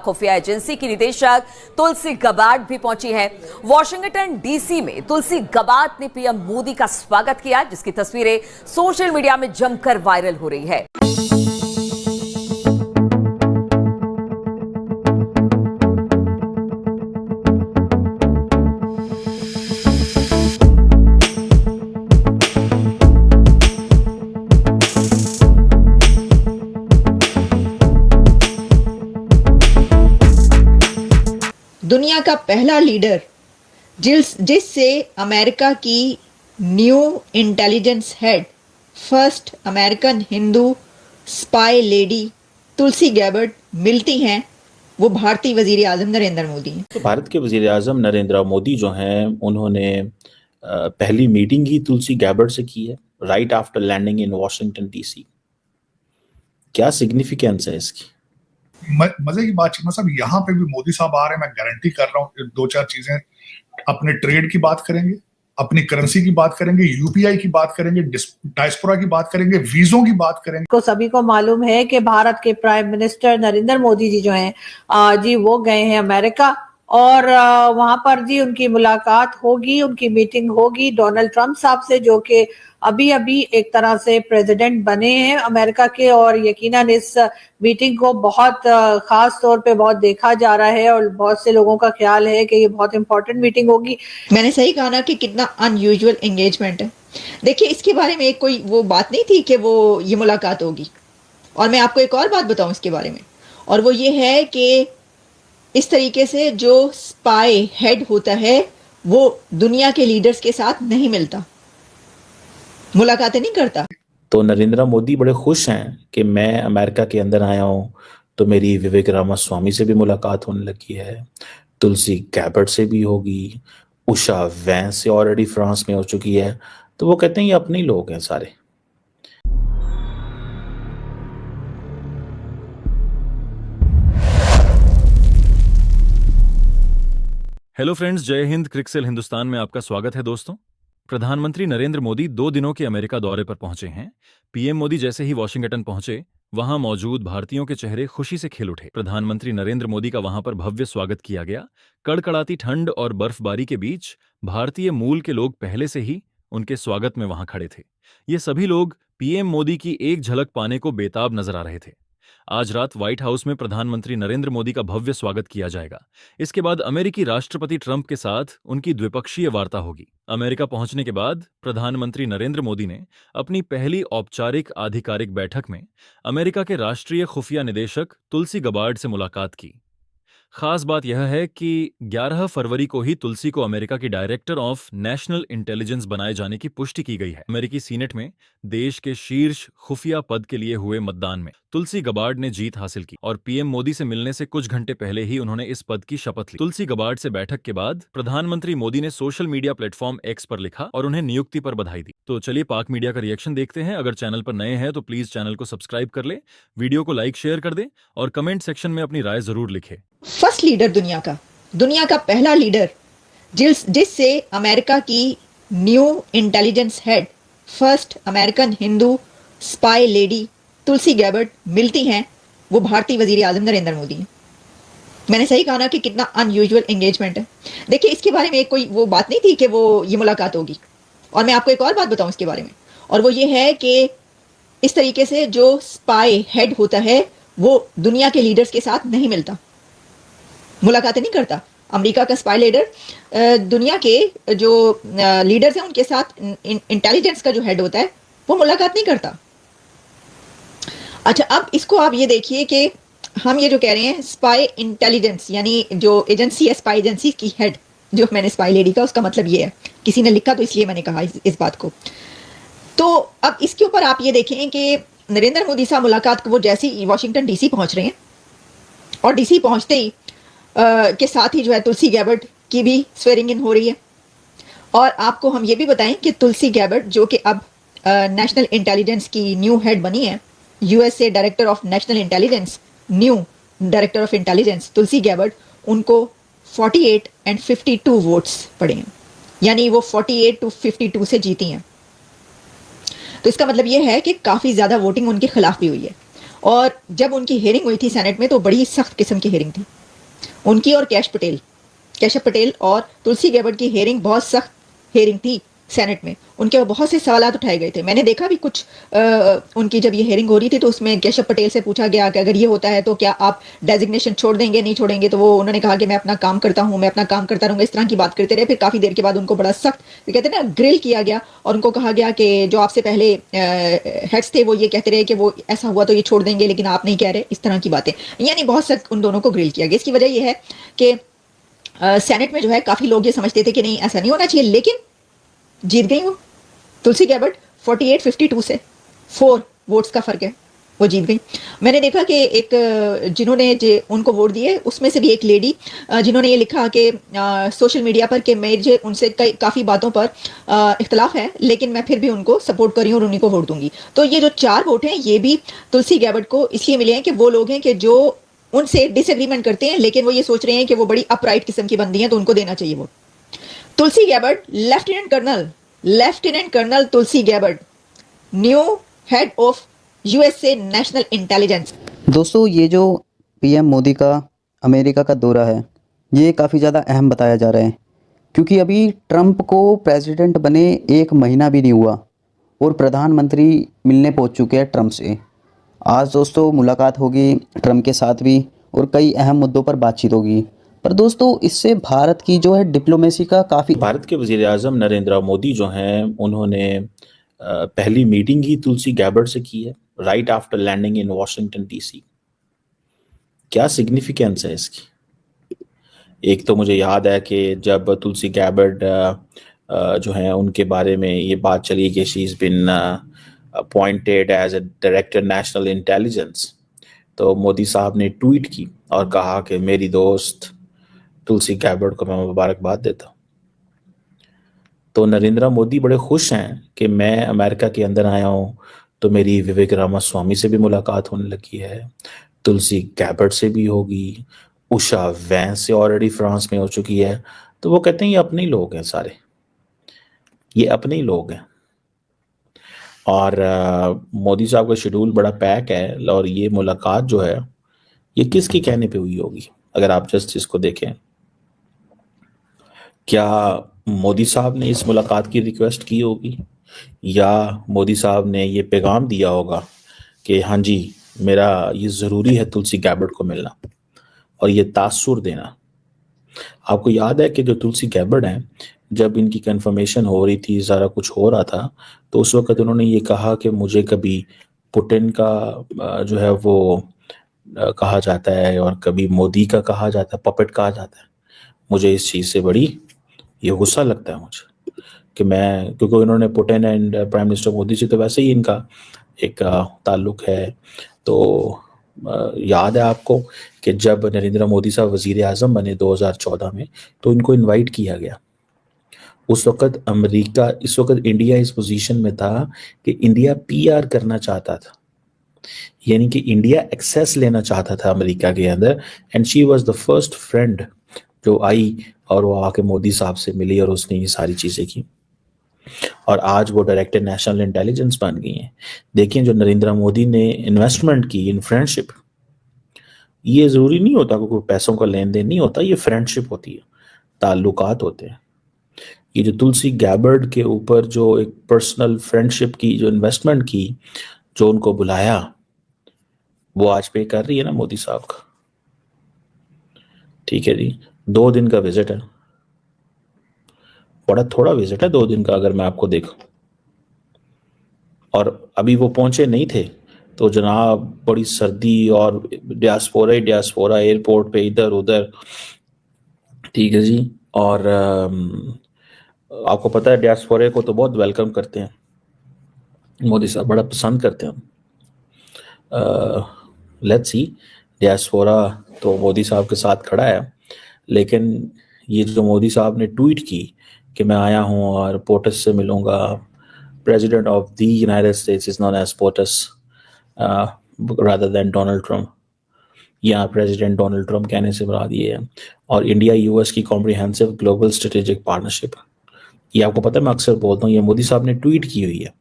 खुफिया एजेंसी की निदेशक तुलसी गबार्ड भी पहुंची है। वॉशिंगटन डीसी में तुलसी गबार्ड ने पीएम मोदी का स्वागत किया, जिसकी तस्वीरें सोशल मीडिया में जमकर वायरल हो रही है। दुनिया का पहला लीडर जिससे अमेरिका की new intelligence head, first American Hindu spy lady Tulsi Gabbard मिलती हैं, वो भारतीय वजीर आजम नरेंद्र मोदी हैं। तो भारत के वजीर आजम नरेंद्र मोदी जो हैं, उन्होंने पहली मीटिंग ही तुलसी गैबर्ड से की है right after landing in Washington DC. क्या सिग्निफिकेंस है इसकी? मजे की बात साहब, यहाँ पे भी मोदी साहब आ रहे हैं। मैं गारंटी कर रहा हूँ दो चार चीजें, अपने ट्रेड की बात करेंगे, अपनी करेंसी की बात करेंगे, यूपीआई की बात करेंगे, डायस्पोरा की बात करेंगे, वीजों की बात करेंगे। को सभी को मालूम है कि भारत के प्राइम मिनिस्टर नरेंद्र मोदी जी जो हैं जी, वो गए हैं अमेरिका और वहां पर जी उनकी मुलाकात होगी, उनकी मीटिंग होगी डोनाल्ड ट्रंप साहब से, जो कि अभी अभी एक तरह से प्रेसिडेंट बने हैं अमेरिका के। और यकीनन इस मीटिंग को बहुत खास तौर पे बहुत देखा जा रहा है और बहुत से लोगों का ख्याल है कि ये बहुत इंपॉर्टेंट मीटिंग होगी। मैंने सही कहा ना कि कितना अनयूजुअल एंगेजमेंट है। देखिए, इसके बारे में कोई वो बात नहीं थी कि वो ये मुलाकात होगी। और मैं आपको एक और बात बताऊं इसके बारे में, और वो ये है कि इस तरीके से जो स्पाई हेड होता है वो दुनिया के लीडर्स के साथ नहीं मिलता, मुलाकातें नहीं करता। तो नरेंद्र मोदी बड़े खुश हैं कि मैं अमेरिका के अंदर आया हूं, तो मेरी विवेक रामास्वामी से भी मुलाकात होने लगी है, तुलसी गैबर्ड से भी होगी, उषा वैन से ऑलरेडी फ्रांस में हो चुकी है। तो वो कहते हैं ये अपने ही लोग हैं सारे। हेलो फ्रेंड्स, जय हिंद। क्रिकसेल हिंदुस्तान में आपका स्वागत है दोस्तों। प्रधानमंत्री नरेंद्र मोदी 2 दिनों के अमेरिका दौरे पर पहुंचे हैं। पीएम मोदी जैसे ही वॉशिंगटन पहुंचे, वहां मौजूद भारतीयों के चेहरे खुशी से खिल उठे। प्रधानमंत्री नरेंद्र मोदी का वहां पर भव्य स्वागत किया गया। कड़कड़ाती ठंड और बर्फबारी के बीच भारतीय मूल के लोग पहले से ही उनके स्वागत में वहां खड़े थे। ये सभी लोग पीएम मोदी की एक झलक पाने को बेताब नजर आ रहे थे। आज रात व्हाइट हाउस में प्रधानमंत्री नरेंद्र मोदी का भव्य स्वागत किया जाएगा। इसके बाद अमेरिकी राष्ट्रपति ट्रंप के साथ उनकी द्विपक्षीय वार्ता होगी। अमेरिका पहुंचने के बाद प्रधानमंत्री नरेंद्र मोदी ने अपनी पहली औपचारिक आधिकारिक बैठक में अमेरिका के राष्ट्रीय खुफिया निदेशक तुलसी गबार्ड से मुलाकात की। खास बात यह है कि 11 फरवरी को ही तुलसी को अमेरिका की डायरेक्टर ऑफ नेशनल इंटेलिजेंस बनाए जाने की पुष्टि की गई है। अमेरिकी सीनेट में देश के शीर्ष खुफिया पद के लिए हुए मतदान में तुलसी गबार्ड ने जीत हासिल की और पीएम मोदी से मिलने से कुछ घंटे पहले ही उन्होंने इस पद की शपथ ली। तुलसी गबार्ड से बैठक के बाद प्रधानमंत्री मोदी ने सोशल मीडिया प्लेटफॉर्म एक्स पर लिखा और उन्हें नियुक्ति पर बधाई दी। तो चलिए पाक मीडिया का रिएक्शन देखते हैं। अगर चैनल पर नए हैं तो प्लीज चैनल को सब्सक्राइब कर ले, वीडियो को लाइक शेयर कर दे और कमेंट सेक्शन में अपनी राय जरूर लिखे। फर्स्ट लीडर दुनिया का पहला लीडर जिससे अमेरिका की new intelligence head, first American Hindu spy lady Tulsi Gabbard मिलती हैं, वो भारतीय वजीर आजम नरेंद्र मोदी हैं। मैंने सही कहा ना कि कितना अनयूजुअल एंगेजमेंट है। देखिए, इसके बारे में कोई वो बात नहीं थी कि वो ये मुलाकात होगी। और मैं आपको एक और बात बताऊं इसके बारे में, और वो ये है कि इस तरीके से जो स्पाई हेड होता है वो दुनिया के लीडर्स के साथ नहीं मिलता, मुलाकातें नहीं करता। अमेरिका का स्पाई लीडर दुनिया के जो लीडर्स हैं उनके साथ, इंटेलिजेंस का जो हेड होता है वो मुलाकात नहीं करता। अच्छा, अब इसको आप ये देखिए कि हम ये जो कह रहे हैं स्पाई इंटेलिजेंस, यानी जो एजेंसी है स्पाई एजेंसी की हेड, जो मैंने स्पाई लेडी का, उसका मतलब ये है, किसी ने लिखा तो इसलिए मैंने कहा इस बात को। तो अब इसके ऊपर आप ये देखें कि नरेंद्र मोदी साहब मुलाकात को वो जैसे ही वॉशिंगटन डीसी पहुंच रहे हैं, और डीसी पहुंचते ही के साथ ही जो है तुलसी गैबर्ड की भी स्वेरिंग इन हो रही है। और आपको हम ये भी बताएं कि तुलसी गैबर्ड, जो कि अब नेशनल इंटेलिजेंस की न्यू हेड बनी है, USA director of national intelligence, new director of intelligence Tulsi Gabbard, उनको 48 और 52 वोट्स पड़े हैं, यानी वो 48 to 52 से जीती हैं। तो इसका मतलब ये है कि काफ़ी ज़्यादा वोटिंग उनके खिलाफ भी हुई है। और जब उनकी हेयरिंग हुई थी सेनेट में तो बड़ी सख्त किस्म की हेयरिंग थी उनकी और केशव पटेल और तुलसी गैबर्ट की हेयरिंग बहुत सख्त हेयरिंग थी सेनेट में। उनके बहुत से सवालात उठाए गए थे। मैंने देखा भी कुछ उनकी जब ये हेयरिंग हो रही थी तो उसमें केशव पटेल से पूछा गया कि अगर ये होता है तो क्या आप डेजिग्नेशन छोड़ देंगे नहीं छोड़ेंगे, तो वो उन्होंने कहा कि मैं अपना काम करता हूं, मैं अपना काम करता रहूंगा, इस तरह की बात करते रहे। फिर काफी देर के बाद उनको बड़ा सख्त कहते हैं ना ग्रिल किया गया और उनको कहा गया कि जो आपसे पहले हेड्स थे वो ये कहते रहे कि वो ऐसा हुआ तो ये छोड़ देंगे लेकिन आप नहीं कह रहे, इस तरह की बातें, यानी बहुत सख्त उन दोनों को ग्रिल किया गया। इसकी वजह यह है कि सेनेट में जो है काफी लोग ये समझते थे कि नहीं ऐसा नहीं होना चाहिए, लेकिन जीत गई वो तुलसी गैबर्ट 48-52 से 4 वोट्स का फर्क है, वो जीत गई। मैंने देखा कि एक जिन्होंने उनको वोट दिए उसमें से भी एक लेडी जिन्होंने ये लिखा कि सोशल मीडिया पर कि मुझे उनसे काफ़ी बातों पर इख्तलाफ है लेकिन मैं फिर भी उनको सपोर्ट कर रही हूँ और उन्हीं को वोट दूंगी। तो ये जो 4 वोट हैं ये भी तुलसी गैबर्ट को इसलिए मिले हैं कि वो लोग हैं कि जो उनसे डिसएग्रीमेंट करते हैं लेकिन वो ये सोच रहे हैं कि वो बड़ी अपराइट किस्म की बंदी हैं तो उनको देना चाहिए vote. Tulsi Gabbard lieutenant colonel Tulsi Gabbard, new head of USA national intelligence. दोस्तों, ये जो पीएम मोदी का अमेरिका का दौरा है ये काफ़ी ज़्यादा अहम बताया जा रहा है क्योंकि अभी ट्रंप को प्रेसिडेंट बने 1 महीना भी नहीं हुआ और प्रधानमंत्री मिलने पहुंच चुके हैं ट्रंप से। आज दोस्तों मुलाकात होगी ट्रंप के साथ भी और कई अहम मुद्दों पर बातचीत होगी। पर दोस्तों इससे भारत की जो है डिप्लोमेसी का काफ़ी भारत के वज़ीर आज़म नरेंद्र मोदी जो हैं उन्होंने पहली मीटिंग ही तुलसी गैबर्ट से की है right after landing in Washington DC. क्या सिग्निफिकेंस है इसकी? एक तो मुझे याद है कि जब तुलसी गैबर्ट जो है उनके बारे में ये बात चली कि she is been appointed as a director national intelligence, तो मोदी साहब ने ट्वीट की और कहा कि मेरी दोस्त तुलसी गैबर्ट को मैं मुबारकबाद देता हूँ। तो नरेंद्र मोदी बड़े खुश हैं कि मैं अमेरिका के अंदर आया हूँ तो मेरी विवेक रामास्वामी से भी मुलाकात होने लगी है, तुलसी गैबर्ट से भी होगी, उषा वैन से ऑलरेडी फ्रांस में हो चुकी है। तो वो कहते हैं ये अपने ही लोग हैं, सारे ये अपने ही लोग हैं। और मोदी साहब का शेड्यूल बड़ा पैक है और ये मुलाकात जो है ये किसके कहने पे हुई होगी? अगर आप जस्ट इसको देखें, क्या मोदी साहब ने इस मुलाकात की रिक्वेस्ट की होगी या मोदी साहब ने ये पैगाम दिया होगा कि हाँ जी मेरा ये ज़रूरी है तुलसी गैबर्ट को मिलना और ये तासुर देना। आपको याद है कि जो तुलसी गैबर्ट हैं जब इनकी कंफर्मेशन हो रही थी, सारा कुछ हो रहा था, तो उस वक्त उन्होंने ये कहा कि मुझे कभी पुतिन का जो है वो कहा जाता है और कभी मोदी का कहा जाता है, पपेट कहा जाता है। मुझे इस चीज़ से बड़ी ये गुस्सा लगता है मुझे कि मैं, क्योंकि उन्होंने Putin and prime minister Modi से तो वैसे ही इनका एक ताल्लुक है। तो याद है आपको कि जब नरेंद्र मोदी साहब वज़ीर आज़म बने 2014 में तो इनको इनवाइट किया गया। उस वक्त अमेरिका, इस वक्त इंडिया इस पोजीशन में था कि इंडिया पीआर करना चाहता था, यानी कि इंडिया एक्सेस लेना चाहता था अमेरिका के अंदर, and she was the first friend जो आई और वो आके मोदी साहब से मिली और उसने ये सारी चीज़ें की और आज वो डायरेक्टर नेशनल इंटेलिजेंस बन गई हैं। देखिए जो नरेंद्र मोदी ने इन्वेस्टमेंट की इन फ्रेंडशिप, ये ज़रूरी नहीं होता कोई पैसों का लेन देन नहीं होता, ये फ्रेंडशिप होती है, ताल्लुकात होते हैं। ये जो तुलसी गैबर्ट के ऊपर जो एक पर्सनल फ्रेंडशिप की जो इन्वेस्टमेंट की, जो उनको बुलाया, वो आज पे कर रही है ना मोदी साहब का। ठीक है जी, 2 दिन का विजिट है, बड़ा थोड़ा विजिट है 2 दिन का अगर मैं आपको देखूं, और अभी वो पहुंचे नहीं थे तो जनाब बड़ी सर्दी और डियास्पोरा एयरपोर्ट पे इधर उधर। ठीक है जी, और आपको पता है डियास्पोरा को तो बहुत वेलकम करते हैं मोदी साहब, बड़ा पसंद करते हैं। लेट्स सी, डियास्पोरा तो मोदी साहब के साथ खड़ा है, लेकिन ये जो मोदी साहब ने ट्वीट की कि मैं आया हूँ और पोटस से मिलूंगा, president of the United States is known as POTUS rather than Donald Trump, यहाँ प्रेसिडेंट डोनाल्ड ट्रम्प कहने से मुराद ये है। और इंडिया यूएस की कॉम्प्रिहेंसिव ग्लोबल स्ट्रेटेजिक पार्टनरशिप, ये आपको पता है मैं अक्सर बोलता हूँ, ये मोदी साहब ने ट्वीट की हुई है।